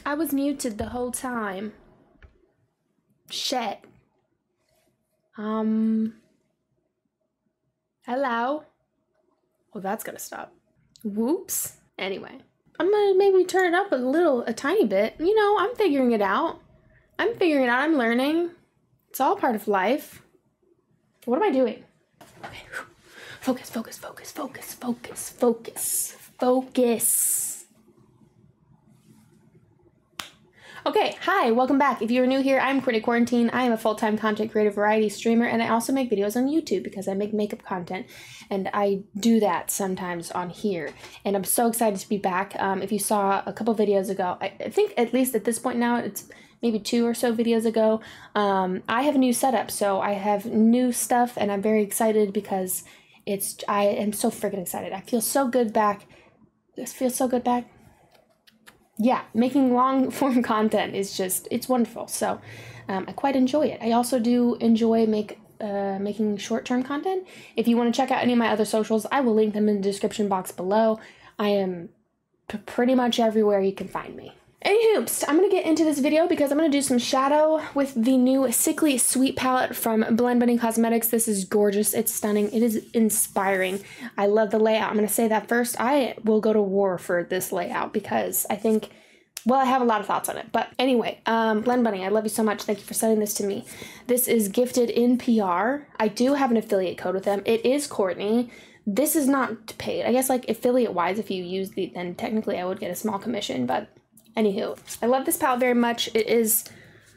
I was muted the whole time. Shit. Hello? Well, that's gonna stop. Whoops. Anyway. I'm gonna maybe turn it up a tiny bit. You know, I'm figuring it out. I'm learning. It's all part of life. What am I doing? Okay. Focus, focus, focus, focus, focus, focus, focus. Okay, hi, welcome back. If you're new here, I'm CourtneyQuarantine. I am a full-time content creator, variety streamer, and I also make videos on YouTube because I make makeup content, and I do that sometimes on here. And I'm so excited to be back. If you saw a couple videos ago, I think at least at this point now, it's maybe 2 or so videos ago, I have a new setup, so I have new stuff, and I'm very excited because I am so freaking excited. I feel so good back. This feels so good back. Yeah, making long form content is just, it's wonderful. So I quite enjoy it. I also do enjoy making short-term content. If you want to check out any of my other socials, I will link them in the description box below. I am pretty much everywhere you can find me. Anywho, I'm going to get into this video because I'm going to do some shadow with the new Sickly Sweet palette from Blend Bunny Cosmetics. This is gorgeous. It's stunning. It is inspiring. I love the layout. I'm going to say that first. I will go to war for this layout because I think, well, I have a lot of thoughts on it. But anyway, Blend Bunny, I love you so much. Thank you for sending this to me. This is gifted in PR. I do have an affiliate code with them. It is Courtney. This is not paid. I guess like affiliate-wise, if you use then technically I would get a small commission, but anywho, I love this palette very much. It is,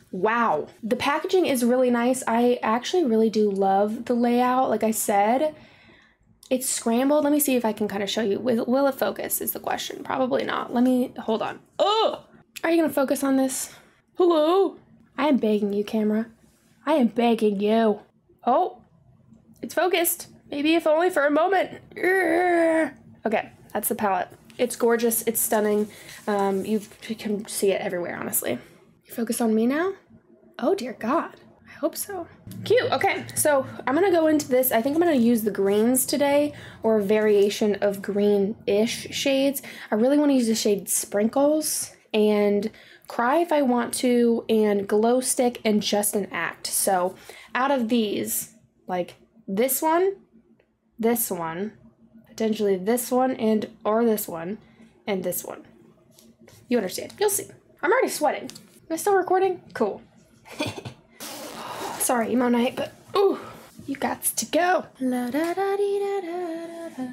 wow. The packaging is really nice. I actually really do love the layout. Like I said, it's scrambled. Let me see if I can kind of show you. Will it focus is the question. Probably not. Let me, hold on. Oh, are you going to focus on this? Hello? I am begging you, camera. I am begging you. Oh, it's focused. Maybe if only for a moment. Okay, that's the palette. It's gorgeous. It's stunning. You can see it everywhere, honestly. You focus on me now? Oh, dear God. I hope so. Cute. Okay, so I'm going to go into this. I think I'm going to use the greens today, or a variation of green-ish shades. I really want to use the shade Sprinkles and Cry if I want to, and Glow Stick, and Just an Act. So out of these, like this one, potentially this one, or this one, and this one. You understand. You'll see. I'm already sweating. Am I still recording? Cool. Sorry, emo night, but ooh, you got to go. La da da dee da da da da.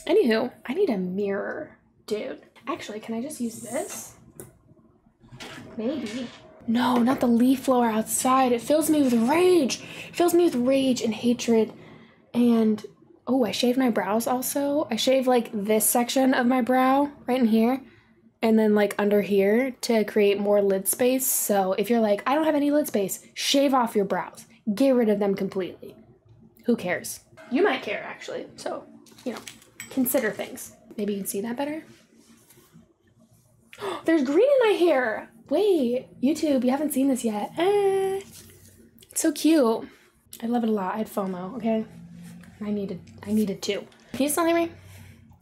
Anywho, I need a mirror, dude. Actually, can I just use this? Maybe. No, not the leaf blower outside. It fills me with rage. It fills me with rage and hatred. And, oh, I shaved my brows also. I shave like this section of my brow right in here. And then like under here to create more lid space. So if you're like, I don't have any lid space, shave off your brows. Get rid of them completely. Who cares? You might care actually. So, you know, consider things. Maybe you can see that better. There's green in my hair. Wait, YouTube, you haven't seen this yet. It's so cute. I love it a lot. I had FOMO, okay? I needed to. Can you still hear me?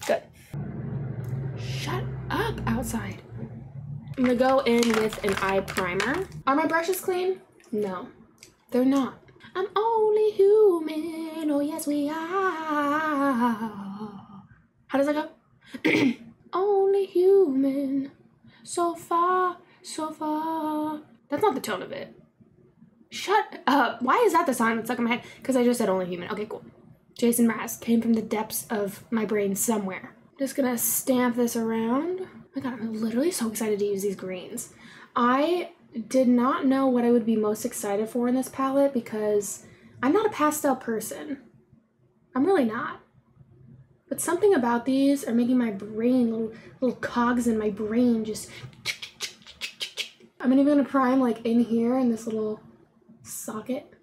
Good. Shut up outside. I'm gonna go in with an eye primer. Are my brushes clean? No, they're not. I'm only human, oh yes we are. How does that go? Only human, so far, so far. That's not the tone of it. Shut up. Why is that the sound that's stuck in my head? Because I just said only human. Okay, cool. Jason Mraz came from the depths of my brain somewhere. Just gonna stamp this around. Oh my God, I'm literally so excited to use these greens. I did not know what I would be most excited for in this palette because I'm not a pastel person. I'm really not. But something about these are making my brain, little cogs in my brain just... I'm even gonna prime like in here in this little socket.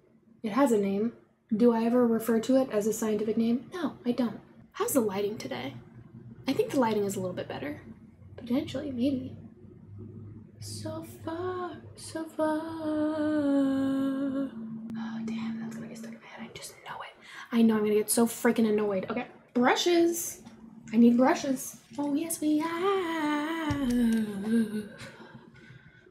It has a name. Do I ever refer to it as a scientific name? No, I don't. How's the lighting today? I think the lighting is a little bit better. Potentially, maybe. So far, so far. Oh, damn, that's gonna get stuck in my head. I just know it. I know I'm gonna get so freaking annoyed. Okay, brushes. I need brushes. Oh, yes, we have.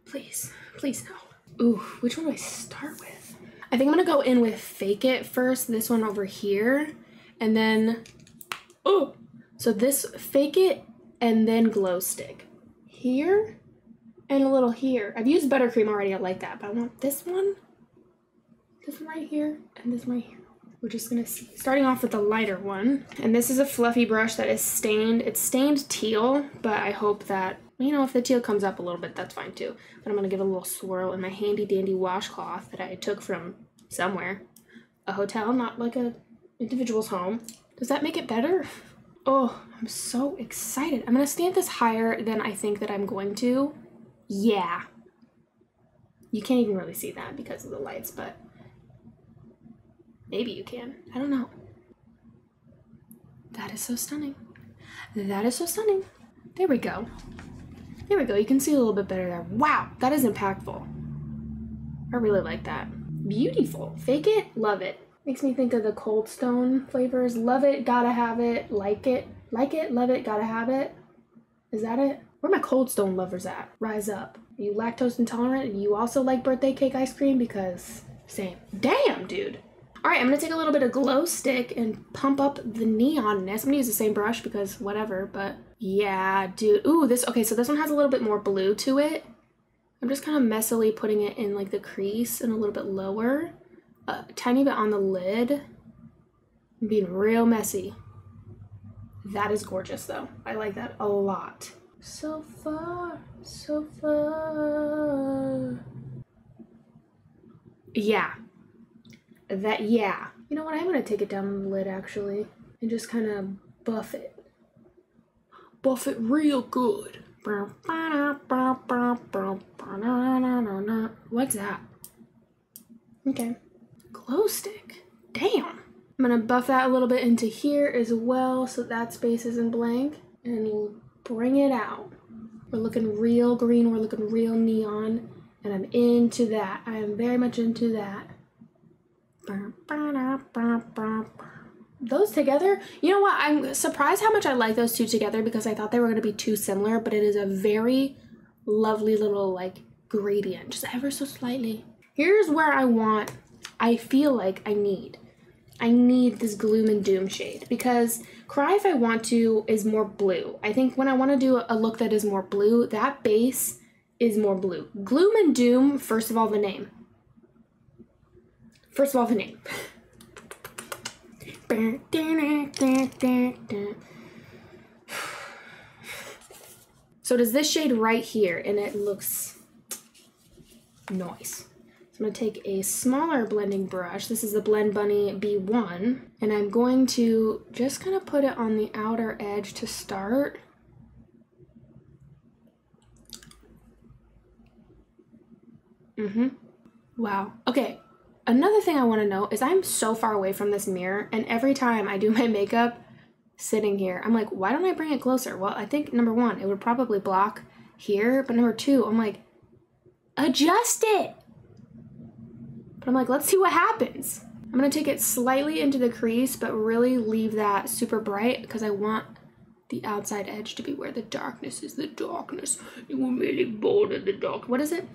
Please, please no. Ooh, which one do I start with? I think I'm gonna go in with Fake It first, this one over here, and then, oh, so this Fake It and then Glow Stick. Here and a little here. I've used buttercream already, I like that, but I want this one right here, and this one right here. We're just gonna see. Starting off with the lighter one. And this is a fluffy brush that is stained. It's stained teal, but I hope that, you know, if the teal comes up a little bit, that's fine too. But I'm gonna give it a little swirl in my handy dandy washcloth that I took from somewhere. A hotel, not like a individual's home. Does that make it better? Oh, I'm so excited. I'm gonna stamp this higher than I think that I'm going to. Yeah. You can't even really see that because of the lights, but maybe you can. I don't know. That is so stunning. That is so stunning. There we go. There we go. You can see a little bit better there. Wow, that is impactful. I really like that. Beautiful. Fake It, love it. Makes me think of the Cold Stone flavors. Love it, gotta have it. Like it, love it, gotta have it. Is that it? Where are my Cold Stone lovers at? Rise up. Are you lactose intolerant and you also like birthday cake ice cream? Because same. Damn, dude. All right, I'm gonna take a little bit of Glow Stick and pump up the neonness. I'm gonna use the same brush because whatever, but yeah, dude. Ooh, okay, so this one has a little bit more blue to it. I'm just kind of messily putting it in like the crease and a little bit lower. A tiny bit on the lid. I'm being real messy. That is gorgeous though. I like that a lot. So far, so far. Yeah. Yeah. You know what, I'm gonna take it down on the lid actually and just kind of buff it. Buff it real good. What's that? Okay. Glow Stick. Damn. I'm gonna buff that a little bit into here as well so that space isn't blank and we'll bring it out. We're looking real green, we're looking real neon, and I'm into that. I am very much into that. Those together, you know what, I'm surprised how much I like those two together because I thought they were going to be too similar, but it is a very lovely little like gradient, just ever so slightly. Here's where I feel like I need this Gloom and Doom shade because Cry If I Want To is more blue. I think when I want to do a look that is more blue, that base is more blue. Gloom and Doom, first of all, the name. So does this shade right here, and it looks nice. So I'm going to take a smaller blending brush. This is the Blend Bunny B1, and I'm going to just kind of put it on the outer edge to start. Wow. Okay. Another thing I want to know is I'm so far away from this mirror, and every time I do my makeup sitting here, I'm like, why don't I bring it closer? Well, I think number one, it would probably block here, but number two, I'm like, adjust it. But I'm like, let's see what happens. I'm going to take it slightly into the crease, but really leave that super bright because I want the outside edge to be where the darkness is. The darkness. You were merely born in the dark. What is it?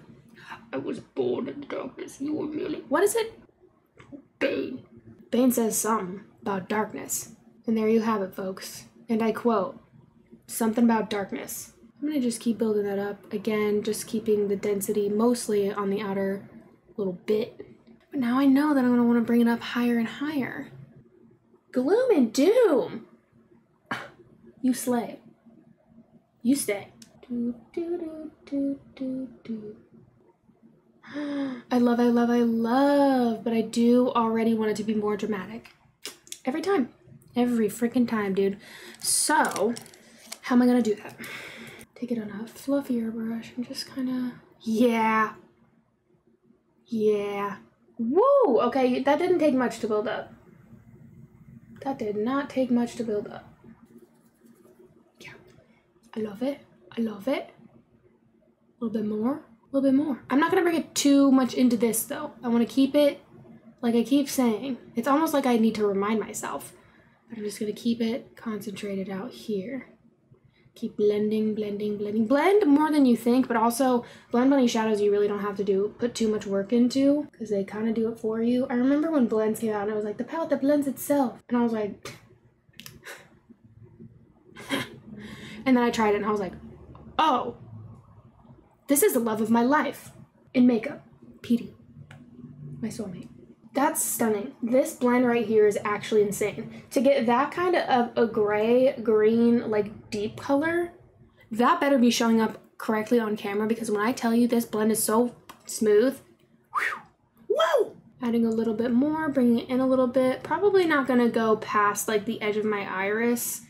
I was born in the darkness. You were merely... What is it? Bane. Bane says something about darkness. And there you have it, folks. And I quote, something about darkness. I'm going to just keep building that up. Again, just keeping the density mostly on the outer little bit. But now I know that I'm going to want to bring it up higher and higher. Gloom and Doom! You slay. You stay. Do, do, do, do, do, do. I love, but I do already want it to be more dramatic. Every time. Every freaking time, dude. So, how am I gonna do that? Take it on a fluffier brush and just kind of... Yeah. Yeah. Woo! Okay, that didn't take much to build up. That did not take much to build up. Yeah. I love it. I love it. A little bit more. A little bit more. I'm not gonna bring it too much into this though. I want to keep it, like I keep saying, it's almost like I need to remind myself But I'm just gonna keep it concentrated out here. Keep blending, blending, blending. Blend more than you think, but also blend any shadows you really don't have to put too much work into, because they kind of do it for you. I remember when blends came out and it was like, the palette that blends itself. And I was like, and then I tried it and I was like, oh, this is the love of my life in makeup. Petey, my soulmate. That's stunning. This blend right here is actually insane. To get that kind of a gray, green, like deep color, that better be showing up correctly on camera, because when I tell you this blend is so smooth, whew, whoa! Adding a little bit more, bringing it in a little bit. Probably not gonna go past like the edge of my iris,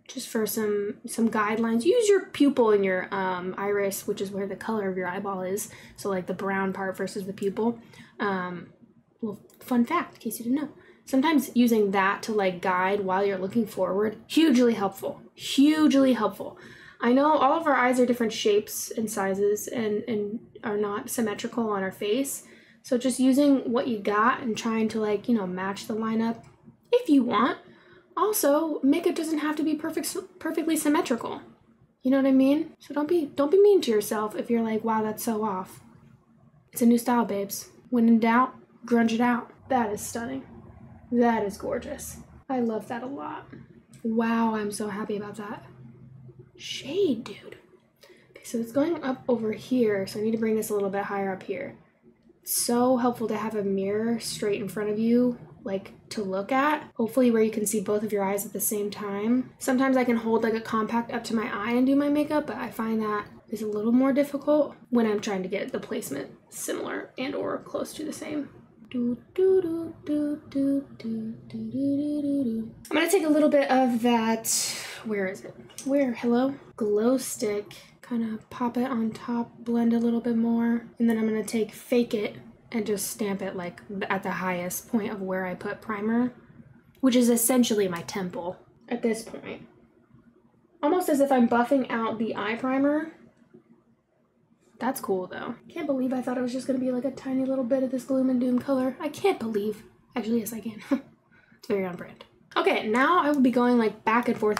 just for some guidelines. Use your pupil in your iris, which is where the color of your eyeball is. So like the brown part versus the pupil. Well, fun fact, in case you didn't know. Sometimes using that to like guide while you're looking forward, hugely helpful, hugely helpful. I know all of our eyes are different shapes and sizes and are not symmetrical on our face. So just using what you got and trying to like, you know, match the lineup if you want. Also, makeup doesn't have to be perfectly symmetrical. You know what I mean? So don't be mean to yourself if you're like, wow, that's so off. It's a new style, babes. When in doubt, grunge it out. That is stunning. That is gorgeous. I love that a lot. Wow, I'm so happy about that. Shade, dude. Okay, so it's going up over here, so I need to bring this a little bit higher up here. It's so helpful to have a mirror straight in front of you, like to look at, hopefully where you can see both of your eyes at the same time. Sometimes I can hold like a compact up to my eye and do my makeup, but I find that is a little more difficult when I'm trying to get the placement similar and or close to the same. I'm gonna take a little bit of that, where is it? Where, hello? Glow stick, kind of pop it on top, blend a little bit more, and then I'm gonna take Fake It and just stamp it like at the highest point of where I put primer, which is essentially my temple at this point. Almost as if I'm buffing out the eye primer. That's cool though. Can't believe I thought it was just gonna be like a tiny little bit of this gloom and doom color. I can't believe. Actually, yes I can. It's very on brand. Okay, now I will be going like back and forth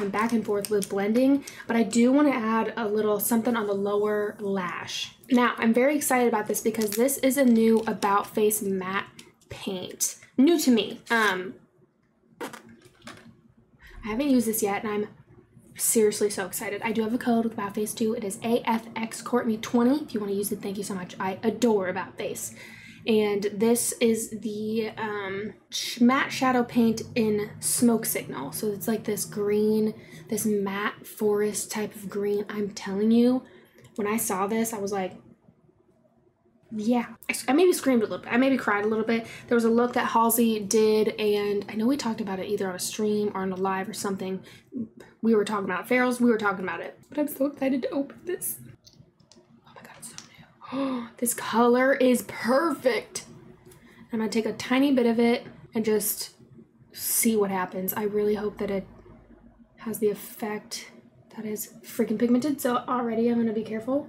with blending, but I do want to add a little something on the lower lash. Now, I'm very excited about this because this is a new About Face matte paint. New to me. I haven't used this yet and I'm seriously so excited. I do have a code with About Face too. It is AFX COURTNEY20. If you want to use it, thank you so much. I adore About Face. And this is the matte shadow paint in Smoke Signal. So it's like this green, this matte forest type of green. I'm telling you, when I saw this, I was like, yeah. I maybe screamed a little bit. I maybe cried a little bit. There was a look that Halsey did, and I know we talked about it either on a stream or on a live or something. We were talking about Farrell's, we were talking about it. But I'm so excited to open this. This color is perfect. I'm gonna take a tiny bit of it and just see what happens. I really hope that it has the effect that is freaking pigmented. So already I'm gonna be careful.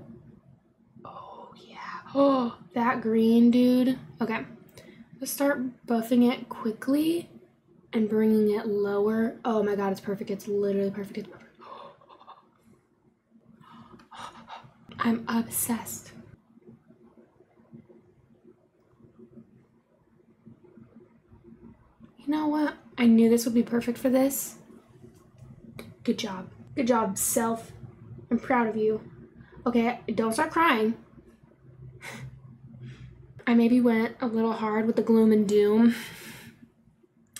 Oh yeah. Oh, that green, dude. Okay, let's start buffing it quickly and bringing it lower. Oh my God, it's perfect. It's literally perfect. It's perfect. I'm obsessed. You know what? I knew this would be perfect for this. Good job. Good job, self. I'm proud of you. Okay, don't start crying. I maybe went a little hard with the gloom and doom.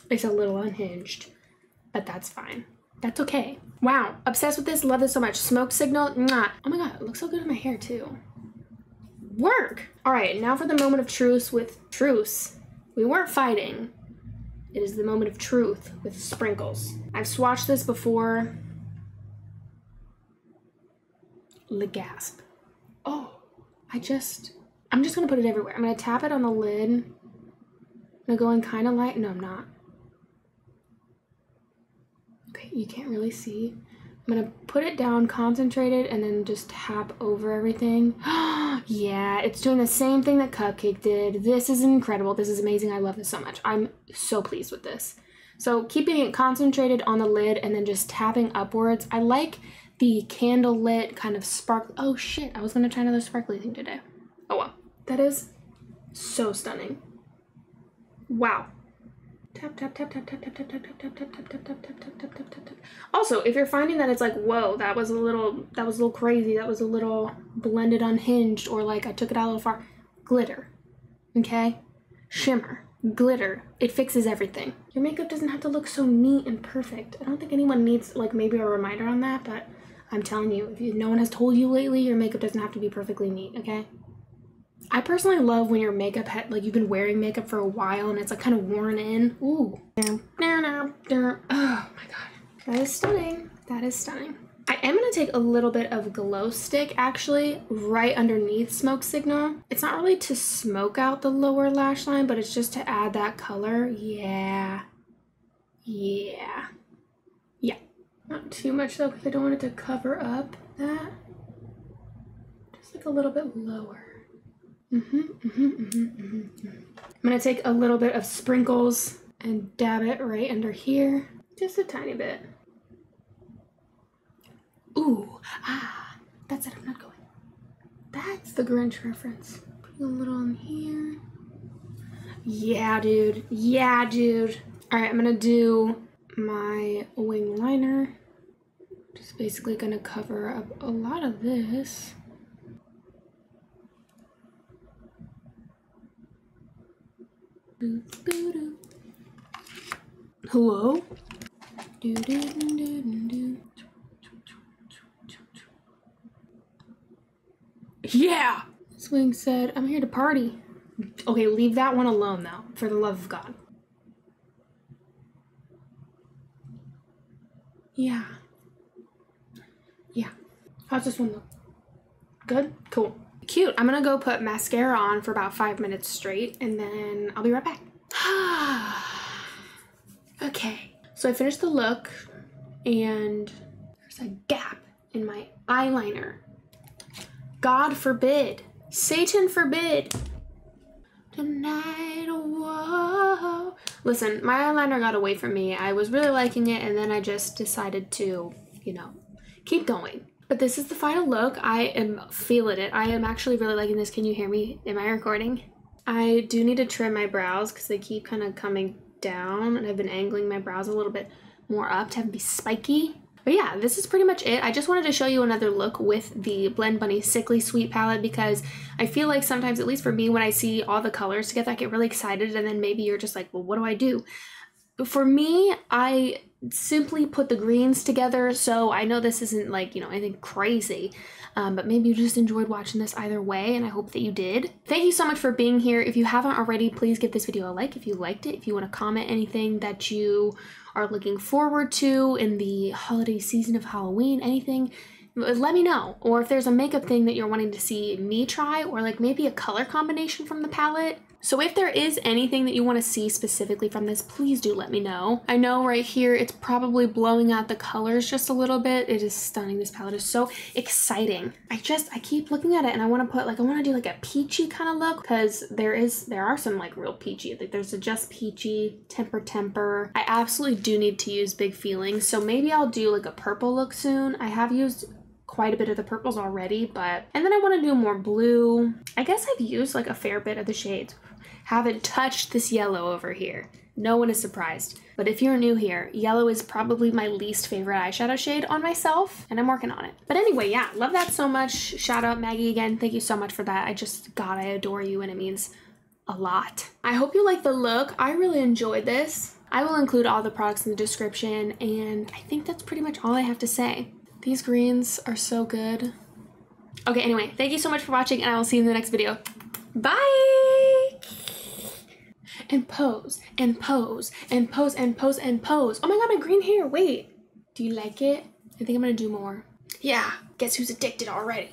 It's a little unhinged, but that's fine. That's okay. Wow, obsessed with this. Love this so much. Smoke Signal. Mwah. Oh my God, it looks so good in my hair too. Work. All right, now for the moment of truce with Truce. We weren't fighting. It is the moment of truth with sprinkles. I've swatched this before. Le gasp. Oh, I'm just gonna put it everywhere. I'm gonna tap it on the lid. I'm gonna go in kind of light. No, I'm not. Okay, you can't really see. I'm gonna put it down, concentrate it, and then just tap over everything. Yeah, it's doing the same thing that Cupcake did. This is incredible. This is amazing. I love this so much. I'm so pleased with this. So keeping it concentrated on the lid and then just tapping upwards. I like the candle lit kind of sparkle. Oh shit, I was gonna try another sparkly thing today. Oh well. That is so stunning. Wow. Tap, tap, tap, tap, tap, tap, tap, tap, tap, tap, tap, tap, tap, tap, tap, tap, tap, tap, tap, tap. Also, if you're finding that it's like, whoa, that was a little crazy, that was a little blended unhinged, or like I took it out a little far, glitter. Okay? Shimmer. Glitter. It fixes everything. Your makeup doesn't have to look so neat and perfect. I don't think anyone needs like maybe a reminder on that, but I'm telling you, if no one has told you lately, your makeup doesn't have to be perfectly neat, okay? I personally love when your makeup like you've been wearing makeup for a while and it's like kind of worn in. Ooh. Oh my god. That is stunning. That is stunning. I am going to take a little bit of glow stick actually right underneath Smoke Signal. It's not really to smoke out the lower lash line, but it's just to add that color. Yeah. Yeah. Yeah. Not too much though, because I don't want it to cover up that. Just like a little bit lower. I'm going to take a little bit of sprinkles and dab it right under here. Just a tiny bit. Ooh, that's it, I'm not going. That's the Grinch reference. Put a little in here. Yeah, dude. Yeah, dude. All right, I'm gonna do my wing liner. Just basically gonna cover up a lot of this. Hello? Yeah! Swing said, I'm here to party. Okay, leave that one alone though, for the love of God. Yeah. Yeah. How's this one look? Good? Cool. Cute. I'm gonna go put mascara on for about 5 minutes straight and then I'll be right back. Okay. So I finished the look and there's a gap in my eyeliner. God forbid. Satan forbid. Tonight, whoa. Listen, my eyeliner got away from me. I was really liking it and then I just decided to, you know, keep going. But this is the final look. I am feeling it. I am actually really liking this. Can you hear me? Am I recording? I do need to trim my brows because they keep kind of coming down and I've been angling my brows a little bit more up to have them be spiky. But yeah, this is pretty much it. I just wanted to show you another look with the Blend Bunny Sickly Sweet palette because I feel like sometimes, at least for me, when I see all the colors together, I get really excited and then maybe you're just like, well, what do I do? But for me, I simply put the greens together, so I know this isn't like, you know, anything crazy, but maybe you just enjoyed watching this either way, and I hope that you did. Thank you so much for being here. If you haven't already, please give this video a like if you liked it. If you want to comment anything that you are looking forward to in the holiday season of Halloween, anything, let me know. Or if there's a makeup thing that you're wanting to see me try, or like maybe a color combination from the palette. So if there is anything that you want to see specifically from this, please do let me know. I know right here it's probably blowing out the colors just a little bit. It is stunning. This palette is so exciting. I keep looking at it and I want to put like, I want to do like a peachy kind of look because there are some like real peachy. Like there's a Just Peachy, Temper. I absolutely do need to use Big Feelings. So maybe I'll do like a purple look soon. I have used quite a bit of the purples already, and then I want to do more blue. I guess I've used like a fair bit of the shades. Haven't touched this yellow over here. No one is surprised. But if you're new here, yellow is probably my least favorite eyeshadow shade on myself, and I'm working on it. But anyway, yeah, love that so much. Shout out Maggie again. Thank you so much for that. God, I adore you, and it means a lot. I hope you like the look. I really enjoyed this. I will include all the products in the description, and I think that's pretty much all I have to say. These greens are so good. Okay, anyway, thank you so much for watching, and I will see you in the next video. Bye! And pose, and pose, and pose, and pose, and pose. Oh my god, my green hair, wait. Do you like it? I think I'm gonna do more. Yeah, guess who's addicted already?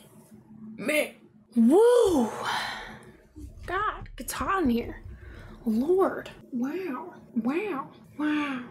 Me. Woo! God, it's hot in here. Lord. Wow, wow, wow.